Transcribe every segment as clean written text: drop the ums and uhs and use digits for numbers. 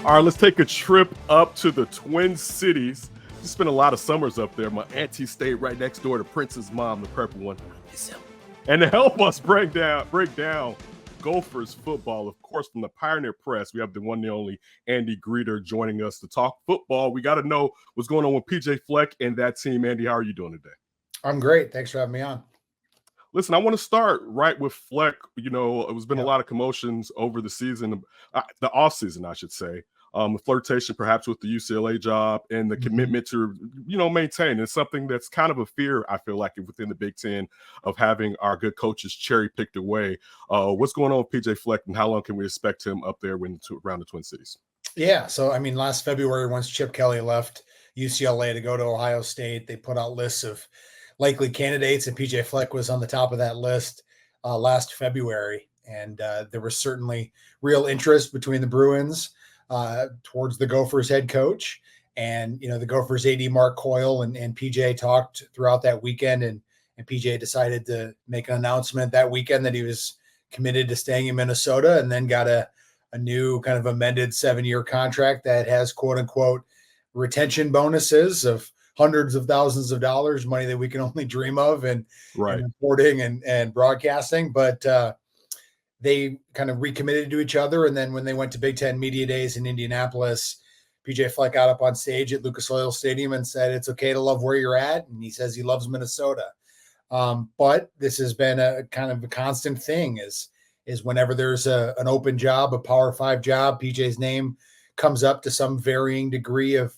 All right, let's take a trip up to the Twin Cities. You spent a lot of summers up there. My auntie stayed right next door to Prince's mom, the purple one. And to help us break down Gophers football, of course, from the Pioneer Press, we have the one and only Andy Greder joining us to talk football. We got to know what's going on with PJ Fleck and that team. Andy, how are you doing today? I'm great. Thanks for having me on. Listen, I want to start right with Fleck. You know, it's been a lot of commotions over the season, the offseason, I should say. Flirtation perhaps with the UCLA job and the commitment to, maintain. It's something that's kind of a fear, I feel like, within the Big Ten of having our good coaches cherry picked away. What's going on with PJ Fleck and how long can we expect him up there around the Twin Cities? Yeah. So, last February, once Chip Kelly left UCLA to go to Ohio State, they put out lists of likely candidates, and PJ Fleck was on the top of that list last February. And there was certainly real interest between the Bruins towards the Gophers head coach. And, the Gophers AD Mark Coyle and PJ talked throughout that weekend, and PJ decided to make an announcement that weekend that he was committed to staying in Minnesota, and then got a new kind of amended 7-year contract that has quote unquote retention bonuses of hundreds of thousands of dollars, money that we can only dream of and reporting and broadcasting. But they kind of recommitted to each other. And then when they went to Big Ten Media Days in Indianapolis, PJ Fleck got up on stage at Lucas Oil Stadium and said, it's okay to love where you're at. And he says he loves Minnesota. But this has been a kind of a constant thing is whenever there's an open job, a Power 5 job, PJ's name comes up to some varying degree of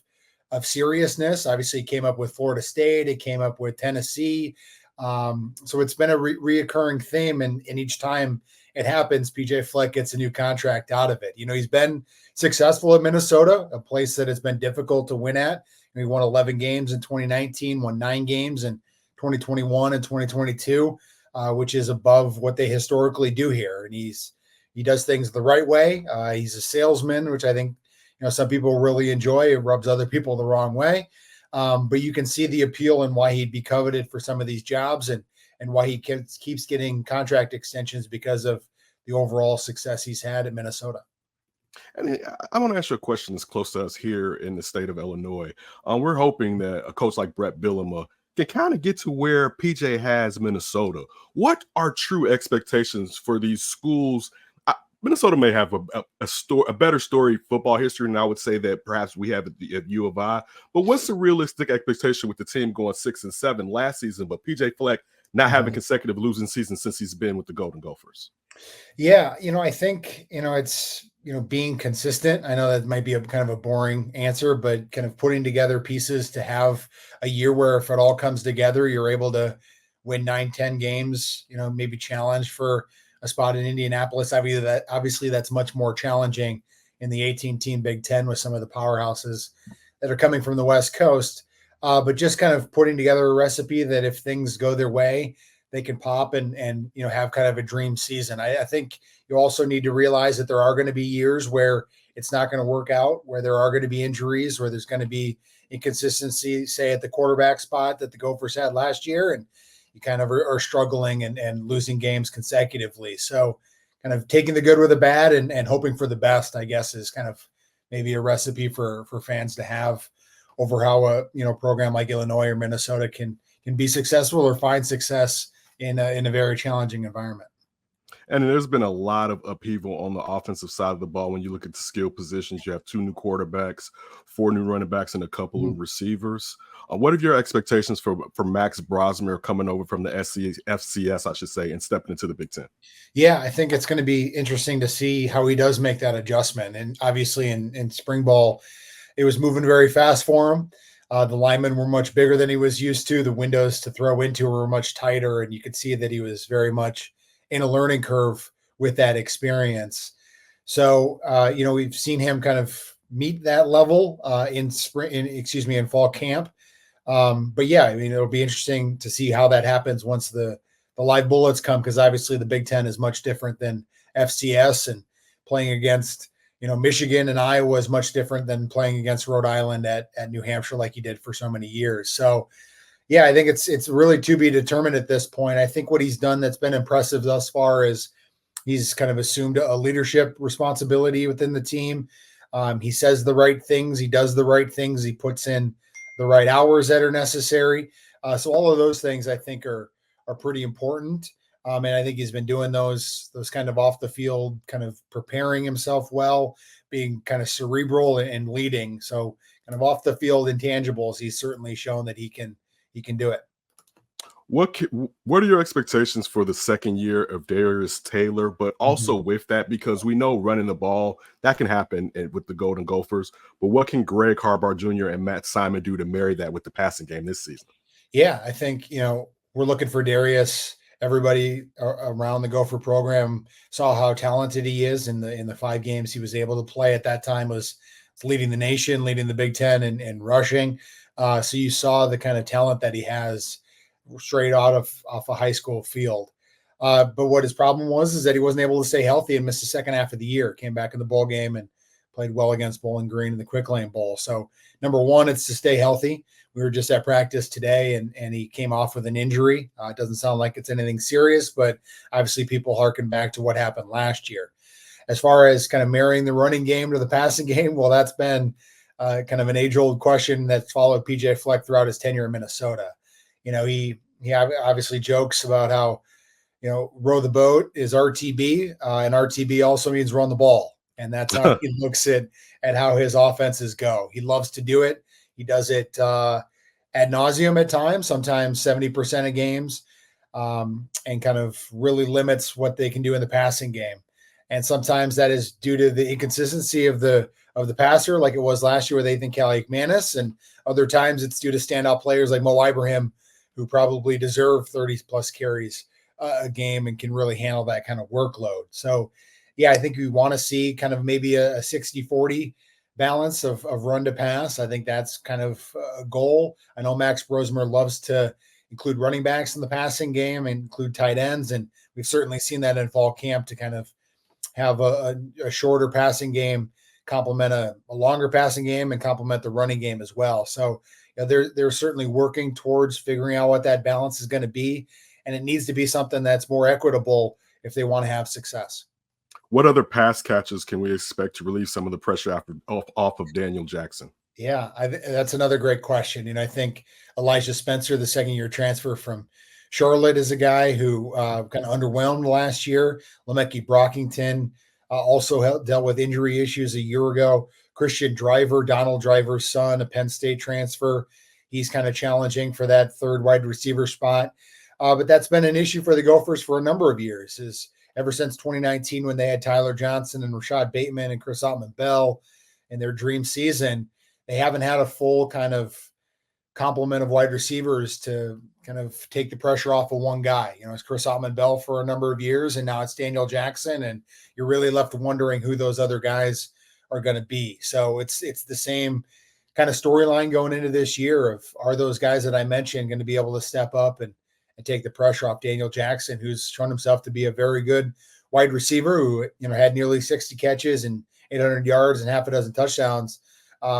seriousness. Obviously, he came up with Florida State. It came up with Tennessee. So it's been a reoccurring theme. And each time it happens, PJ Fleck gets a new contract out of it. He's been successful at Minnesota, a place that has been difficult to win at. He won 11 games in 2019, won 9 games in 2021 and 2022, which is above what they historically do here. And he does things the right way. He's a salesman, which I think some people really enjoy. It rubs other people the wrong way. But you can see the appeal and why he'd be coveted for some of these jobs and why he keeps getting contract extensions because of the overall success he's had at Minnesota. And I want to ask you a question that's close to us here in the state of Illinois. We're hoping that a coach like Brett Bielema can kind of get to where PJ has Minnesota. What are true expectations for these schools? Minnesota may have a better story football history, and I would say that perhaps we have at U of I. But what's the realistic expectation with the team going 6-7 last season, but PJ Fleck not having consecutive losing seasons since he's been with the Golden Gophers? Yeah, I think it's being consistent. I know that might be a kind of a boring answer, but kind of putting together pieces to have a year where if it all comes together, you're able to win 9-10 games. Maybe challenge for a spot in Indianapolis. Obviously, that's much more challenging in the 18-team Big Ten with some of the powerhouses that are coming from the West Coast. But just kind of putting together a recipe that if things go their way, they can pop and have kind of a dream season. I think you also need to realize that there are going to be years where it's not going to work out, where there are going to be injuries, where there's going to be inconsistency, say at the quarterback spot that the Gophers had last year, and you kind of are struggling and losing games consecutively. So kind of taking the good with the bad and hoping for the best, I guess, is kind of maybe a recipe for fans to have over how a program like Illinois or Minnesota can be successful or find success in a very challenging environment. And there's been a lot of upheaval on the offensive side of the ball. When you look at the skill positions, you have 2 new quarterbacks, 4 new running backs, and a couple of receivers. What are your expectations for Max Brosmer coming over from the FCS, I should say, and stepping into the Big Ten? Yeah, I think it's going to be interesting to see how he does make that adjustment. And obviously in spring ball, it was moving very fast for him. The linemen were much bigger than he was used to. The windows to throw into were much tighter, and you could see that he was very much in a learning curve with that experience. So, we've seen him kind of meet that level in fall camp. But yeah, it'll be interesting to see how that happens once the live bullets come, because obviously the Big Ten is much different than FCS, and playing against Michigan and Iowa is much different than playing against Rhode Island at New Hampshire like he did for so many years. So yeah, I think it's really to be determined at this point. I think what he's done that's been impressive thus far is he's kind of assumed a leadership responsibility within the team. He says the right things. He does the right things. He puts in the right hours that are necessary. So all of those things I think are pretty important. And I think he's been doing those kind of off the field, kind of preparing himself well, being kind of cerebral and leading. So kind of off the field intangibles, he's certainly shown that he can do it. What are your expectations for the second year of Darius Taylor? But also with that, because we know running the ball that can happen with the Golden Gophers. But what can Greg Harbaugh Jr. and Matt Simon do to marry that with the passing game this season? Yeah, I think we're looking for Darius. Everybody around the Gopher program saw how talented he is in the 5 games he was able to play at that time. Was leading the nation, leading the Big Ten, and rushing. So you saw the kind of talent that he has straight off a high school field. But what his problem was is that he wasn't able to stay healthy and missed the second half of the year. Came back in the bowl game and played well against Bowling Green in the Quick Lane Bowl. So number one, it's to stay healthy. We were just at practice today, and he came off with an injury. It doesn't sound like it's anything serious, but obviously people harken back to what happened last year. As far as kind of marrying the running game to the passing game, well, that's been kind of an age-old question that's followed PJ Fleck throughout his tenure in Minnesota. He obviously jokes about how, row the boat is RTB, and RTB also means run the ball. And that's how he looks at how his offenses go. He loves to do it. He does it ad nauseum at times, sometimes 70% of games, and kind of really limits what they can do in the passing game. And sometimes that is due to the inconsistency of the passer, like it was last year with Ethan Kaliakmanis, and other times it's due to standout players like Mo Ibrahim, who probably deserve 30-plus carries a game and can really handle that kind of workload. So, yeah, I think we want to see kind of maybe a 60-40 balance of run to pass. I think that's kind of a goal. I know Max Brosmer loves to include running backs in the passing game and include tight ends, and we've certainly seen that in fall camp to kind of have a shorter passing game complement a longer passing game and complement the running game as well. So they're certainly working towards figuring out what that balance is going to be, and it needs to be something that's more equitable if they want to have success. What other pass catches can we expect to relieve some of the pressure off of Daniel Jackson? Yeah, that's another great question. And I think Elijah Spencer, the second-year transfer from Charlotte, is a guy who kind of underwhelmed last year. Lemeki Brockington also dealt with injury issues a year ago. Christian Driver, Donald Driver's son, a Penn State transfer. He's kind of challenging for that third wide receiver spot. But that's been an issue for the Gophers for a number of years, is ever since 2019 when they had Tyler Johnson and Rashad Bateman and Chris Ottman-Bell in their dream season. They haven't had a full kind of complement of wide receivers to kind of take the pressure off of one guy. It's Chris Ottman-Bell for a number of years, and now it's Daniel Jackson, and you're really left wondering who those other guys are going to be. So it's the same kind of storyline going into this year of, are those guys that I mentioned going to be able to step up and take the pressure off Daniel Jackson, who's shown himself to be a very good wide receiver who, had nearly 60 catches and 800 yards and half a dozen touchdowns,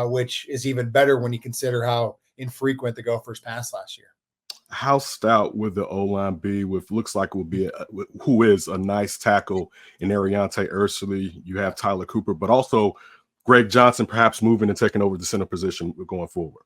which is even better when you consider how infrequent the Gophers passed last year. How stout would the O-line be with looks like it will be who is a nice tackle in Ariante Ursula? You have Tyler Cooper, but also Greg Johnson perhaps moving and taking over the center position going forward.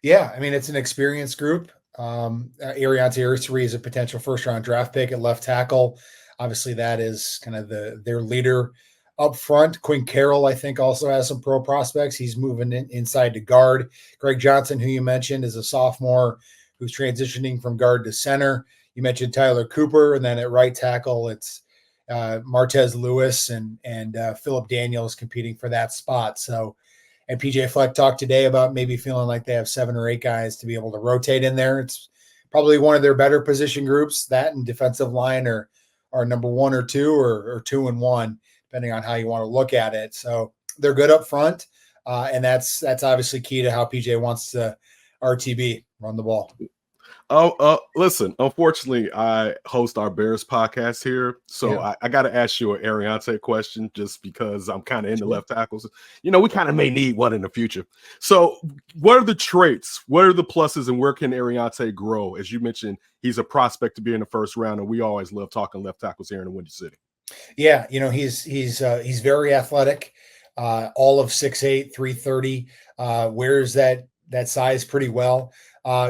Yeah, I mean, it's an experienced group. Ariante Ursula is a potential first-round draft pick at left tackle. Obviously, that is kind of their leader up front. Quinn Carroll, I think, also has some pro prospects. He's moving inside to guard. Greg Johnson, who you mentioned, is a sophomore who's transitioning from guard to center. You mentioned Tyler Cooper, and then at right tackle, it's Martez Lewis and Phillip Daniels competing for that spot. So, and PJ Fleck talked today about maybe feeling like they have 7 or 8 guys to be able to rotate in there. It's probably one of their better position groups. That and defensive line are number 1 or 2 or 2 and 1, depending on how you want to look at it. So they're good up front, and that's obviously key to how PJ wants to RTB, run the ball. Listen, unfortunately, I host our Bears podcast here, so yeah. I got to ask you an Ariante question just because I'm kind of into left tackles. We kind of may need one in the future. So what are the traits? What are the pluses, and where can Ariante grow? As you mentioned, he's a prospect to be in the first round, and we always love talking left tackles here in the Windy City. Yeah, he's very athletic. all of 6'8", 330, wears that size pretty well.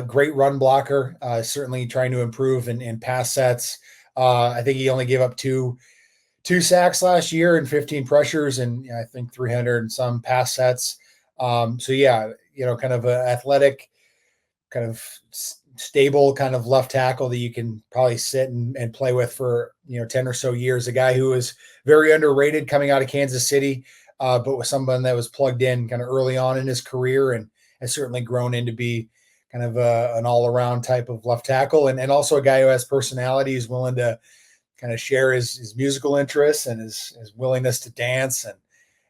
Great run blocker, certainly trying to improve in pass sets. I think he only gave up two sacks last year and 15 pressures and I think 300 and some pass sets. So yeah, kind of an athletic, kind of stable kind of left tackle that you can probably sit and play with for 10 or so years. A guy who was very underrated coming out of Kansas City, but was someone that was plugged in kind of early on in his career and has certainly grown into be kind of an all-around type of left tackle, and also a guy who has personality, is willing to kind of share his musical interests and his willingness to dance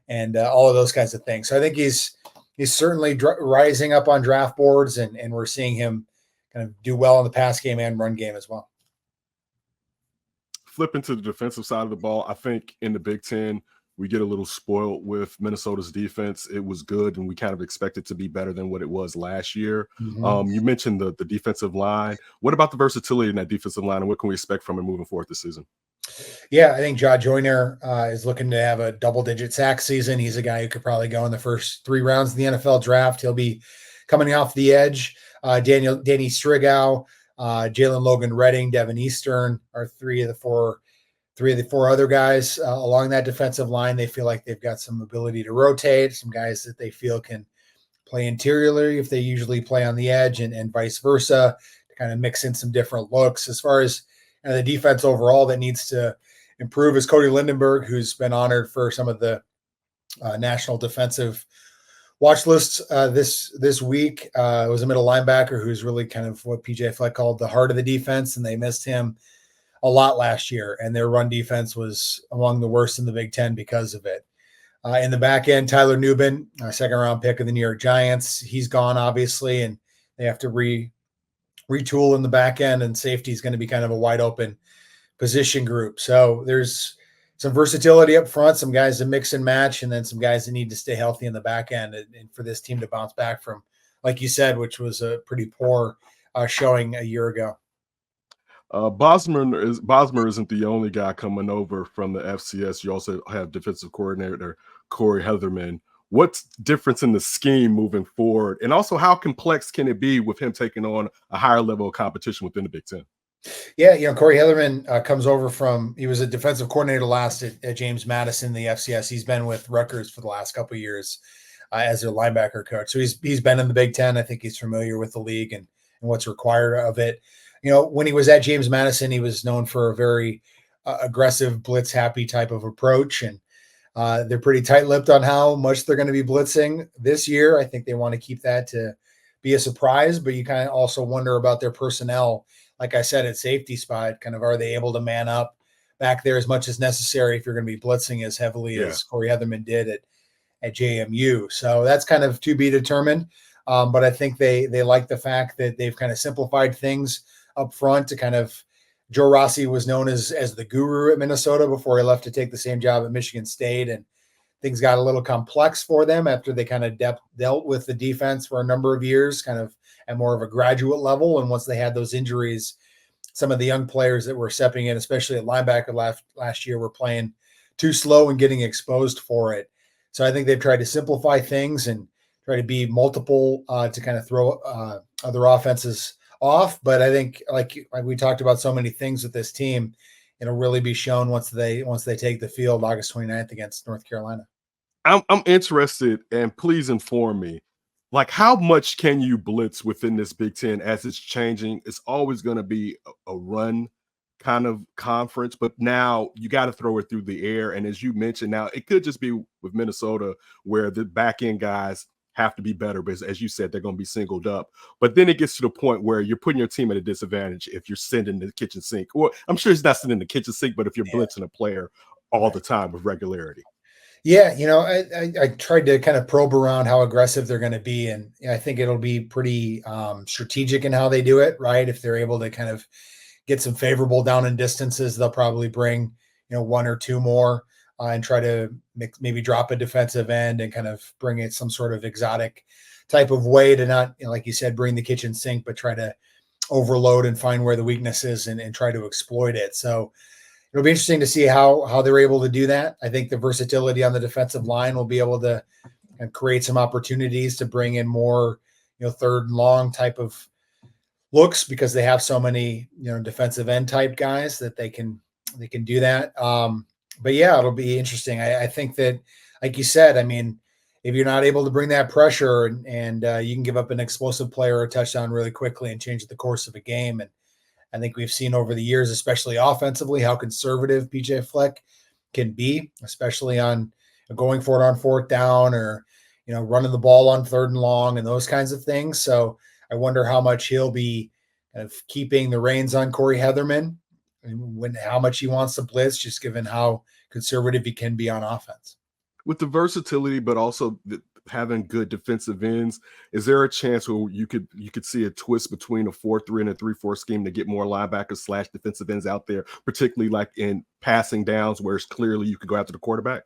and all of those kinds of things. So I think he's certainly rising up on draft boards, and we're seeing him kind of do well in the pass game and run game as well. Flipping to the defensive side of the ball, I think in the Big Ten, we get a little spoiled with Minnesota's defense. It was good, and we kind of expect it to be better than what it was last year. Mm-hmm. You mentioned the defensive line. What about the versatility in that defensive line, and what can we expect from it moving forward this season? Yeah, I think Ja Joyner is looking to have a double-digit sack season. He's a guy who could probably go in the first 3 rounds of the NFL draft. He'll be coming off the edge. Danny Strigow, Jalen Logan Redding, Devin Eastern are three of the four other guys along that defensive line. They feel like they've got some ability to rotate, some guys that they feel can play interiorly if they usually play on the edge, and vice versa, to kind of mix in some different looks. As far as the defense overall that needs to improve is Cody Lindenberg, who's been honored for some of the national defensive watch lists this week. Was a middle linebacker who's really kind of what PJ Fleck called the heart of the defense, and they missed him a lot last year, and their run defense was among the worst in the Big Ten because of it. In the back end, Tyler Nubin, a second-round pick of the New York Giants, he's gone, obviously, and they have to retool in the back end, and safety is going to be kind of a wide-open position group. So there's some versatility up front, some guys to mix and match, and then some guys that need to stay healthy in the back end, and for this team to bounce back from, like you said, which was a pretty poor showing a year ago. Bosmer isn't the only guy coming over from the FCS. You also have defensive coordinator Corey Heatherman. What's difference in the scheme moving forward? And also, how complex can it be with him taking on a higher level of competition within the Big Ten? Yeah, Corey Heatherman comes over he was a defensive coordinator last at James Madison, the FCS. He's been with Rutgers for the last couple of years as their linebacker coach. So he's been in the Big Ten. I think he's familiar with the league and what's required of it. When he was at James Madison, he was known for a very aggressive, blitz-happy type of approach, and they're pretty tight-lipped on how much they're going to be blitzing this year. I think they want to keep that to be a surprise, but you kind of also wonder about their personnel. Like I said, at safety spot, kind of are they able to man up back there as much as necessary if you're going to be blitzing as heavily as Corey Heatherman did at JMU? So that's kind of to be determined. But I think they like the fact that they've kind of simplified things up front to kind of – Joe Rossi was known as the guru at Minnesota before he left to take the same job at Michigan State, and things got a little complex for them after they kind of dealt with the defense for a number of years, kind of at more of a graduate level. And once they had those injuries, some of the young players that were stepping in, especially at linebacker last year, were playing too slow and getting exposed for it. So I think they've tried to simplify things and try to be multiple to kind of throw other offenses off. But I think like we talked about so many things with this team, it'll really be shown once they take the field August 29th against North Carolina. I'm interested, and please inform me, like, how much can you blitz within this Big Ten as it's changing? It's always going to be a run kind of conference, but now you got to throw it through the air. And as you mentioned, now it could just be with Minnesota where the back end guys have to be better, because as you said, they're going to be singled up. But then it gets to the point where you're putting your team at a disadvantage if you're sending the kitchen sink. Well, I'm sure it's not sending the kitchen sink, but if you're blitzing a player all the time with regularity. Yeah, I tried to kind of probe around how aggressive they're going to be, and I think it'll be pretty strategic in how they do it, right? If they're able to kind of get some favorable down and distances, they'll probably bring, one or two more and try to maybe drop a defensive end and kind of bring it some sort of exotic type of way to not, like you said, bring the kitchen sink, but try to overload and find where the weakness is and try to exploit it. So, it'll be interesting to see how they're able to do that. I think the versatility on the defensive line will be able to create some opportunities to bring in more, third and long type of looks, because they have so many, defensive end type guys that they can do that. But yeah, it'll be interesting. I think that, like you said, I mean, if you're not able to bring that pressure and you can give up an explosive player or a touchdown really quickly and change the course of a game. And I think we've seen over the years, especially offensively, how conservative PJ Fleck can be, especially on going for it on fourth down or, running the ball on third and long and those kinds of things. So I wonder how much he'll be kind of keeping the reins on Corey Heatherman and how much he wants to blitz, just given how conservative he can be on offense. With the versatility, but also having good defensive ends, is there a chance where you could see a twist between a 4-3 and a 3-4 scheme to get more linebackers / defensive ends out there, particularly like in passing downs where it's clearly you could go after the quarterback?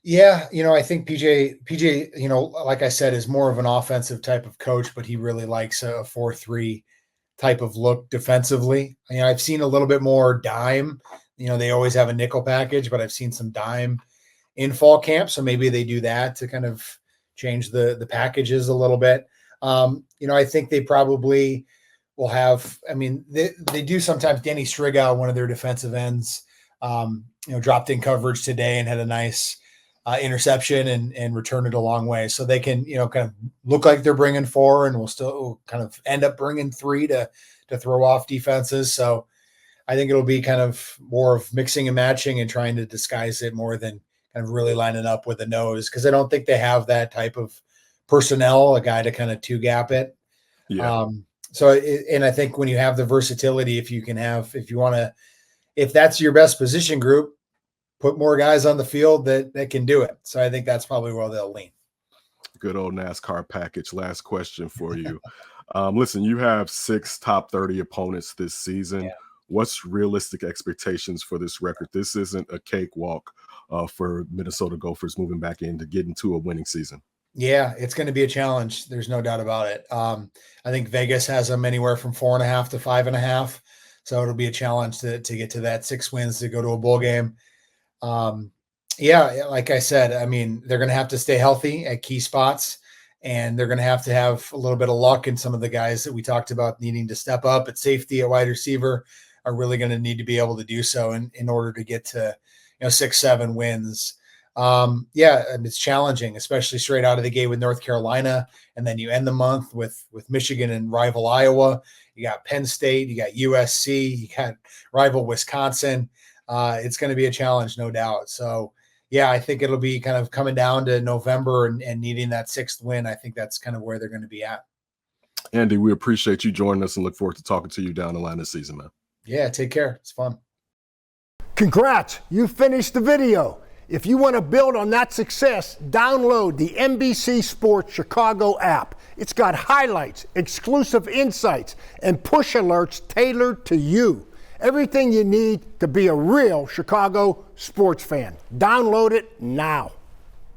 Yeah, I think PJ, like I said, is more of an offensive type of coach, but he really likes a 4-3 type of look defensively. I've seen a little bit more dime. They always have a nickel package, but I've seen some dime in fall camp. So maybe they do that to kind of change the packages a little bit. I think they probably will have, they do sometimes. Danny Strigow, one of their defensive ends, dropped in coverage today and had a nice interception and returned it a long way. So they can, kind of look like they're bringing 4 and will still kind of end up bringing 3 to throw off defenses. So I think it'll be kind of more of mixing and matching and trying to disguise it more than kind of really lining up with a nose, because I don't think they have that type of personnel, a guy to kind of 2-gap it. Yeah. And I think when you have the versatility, if that's your best position group, put more guys on the field that can do it. So I think that's probably where they'll lean. Good old NASCAR package. Last question for you. Listen, you have 6 top 30 opponents this season. Yeah. What's realistic expectations for this record? This isn't a cakewalk for Minnesota Gophers moving back in to get into a winning season. Yeah, it's going to be a challenge. There's no doubt about it. I think Vegas has them anywhere from 4.5 to 5.5. So it'll be a challenge to get to that 6 wins to go to a bowl game. Like I said, they're going to have to stay healthy at key spots, and they're going to have a little bit of luck. And some of the guys that we talked about needing to step up at safety, at wide receiver, are really going to need to be able to do so in order to get to 6-7 wins. And it's challenging, especially straight out of the gate with North Carolina, and then you end the month with Michigan and rival Iowa. You got Penn State, you got USC, you got rival Wisconsin. It's going to be a challenge, no doubt. So, yeah, I think it'll be kind of coming down to November and needing that 6th win. I think that's kind of where they're going to be at. Andy, we appreciate you joining us and look forward to talking to you down the line this season, man. Yeah, take care. It's fun. Congrats, you finished the video. If you want to build on that success, download the NBC Sports Chicago app. It's got highlights, exclusive insights, and push alerts tailored to you. Everything you need to be a real Chicago sports fan. Download it now.